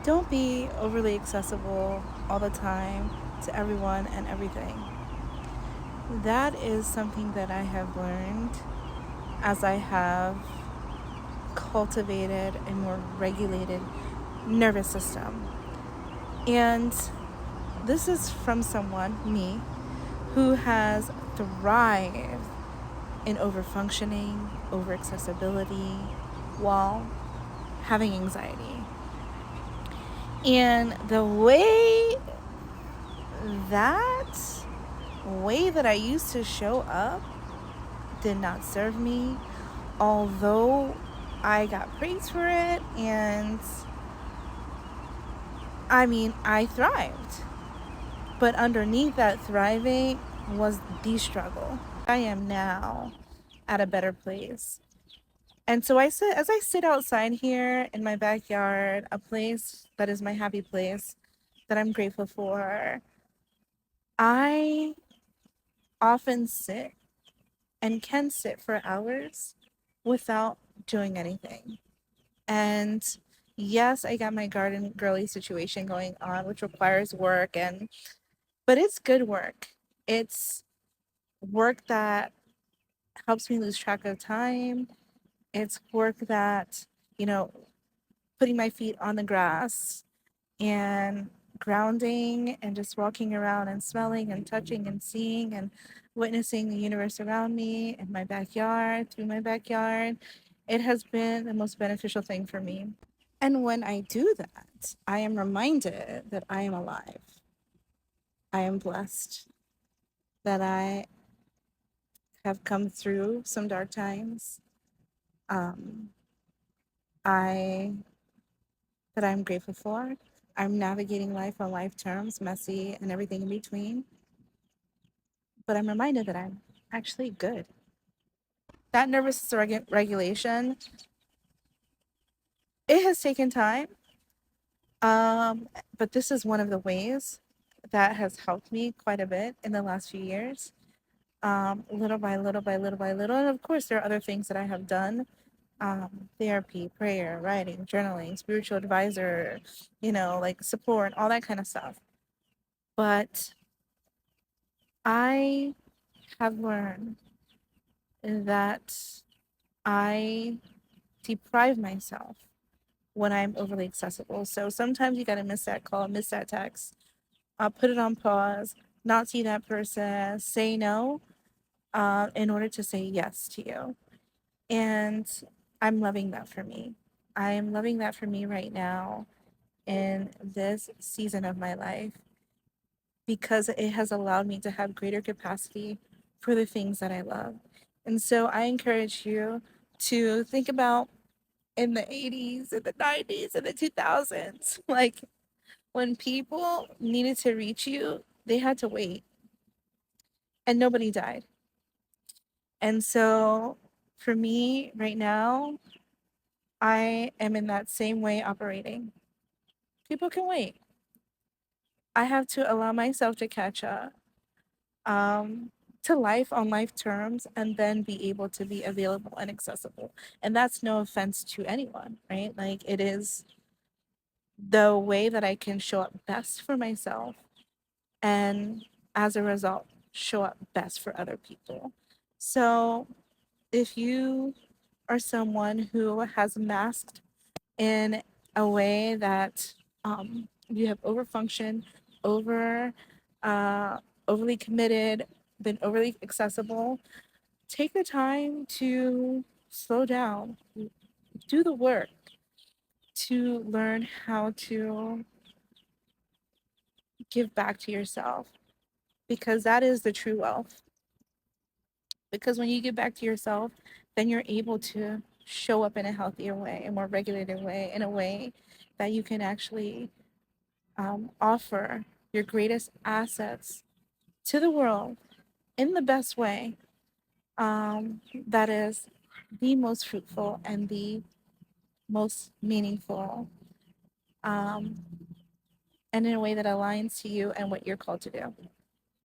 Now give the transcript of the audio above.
Don't be overly accessible all the time to everyone and everything. That is something that I have learned as I have cultivated a more regulated nervous system. And this is from someone, me, who has thrived in overfunctioning, overaccessibility, while having anxiety. And the that way that I used to show up did not serve me, although I got praised for it, and I thrived. But underneath that thriving was the struggle. I am now at a better place. And so as I sit outside here in my backyard, a place that is my happy place that I'm grateful for, I often sit and can sit for hours without doing anything. And yes, I got my garden girly situation going on, which requires work, but it's good work. It's work that helps me lose track of time. It's work that, you know, putting my feet on the grass and grounding and just walking around and smelling and touching and seeing and witnessing the universe around me in my backyard, through my backyard. It has been the most beneficial thing for me. And when I do that, I am reminded that I am alive. I am blessed that I have come through some dark times. Um, I that I'm grateful for. I'm navigating life on life terms, messy and everything in between. But I'm reminded that I'm actually good. That nervous system regulation, it has taken time. Um, but this is one of the ways that has helped me quite a bit in the last few years. Little by little by little by little. And of course, there are other things that I have done, therapy, prayer, writing, journaling, spiritual advisor, like support, all that kind of stuff. But I have learned that I deprive myself when I'm overly accessible. So sometimes you got to miss that call, miss that text, put it on pause, not see that person, say no, in order to say yes to you. And I'm loving that for me. I'm loving that for me right now in this season of my life because it has allowed me to have greater capacity for the things that I love. And so I encourage you to think about in the 80s, in the 90s, in the 2000s, like when people needed to reach you, they had to wait and nobody died. And so for me right now, I am in that same way operating. People can wait. I have to allow myself to catch up um, to life on life terms and then be able to be available and accessible. And that's no offense to anyone, right? Like it is the way that I can show up best for myself and as a result, show up best for other people. So if you are someone who has masked in a way that you have overfunctioned, over overly committed, been overly accessible, take the time to slow down, do the work to learn how to give back to yourself because that is the true wealth. Because when you give back to yourself, then you're able to show up in a healthier way, a more regulated way, in a way that you can actually offer your greatest assets to the world in the best way that is the most fruitful and the most meaningful um, and in a way that aligns to you and what you're called to do.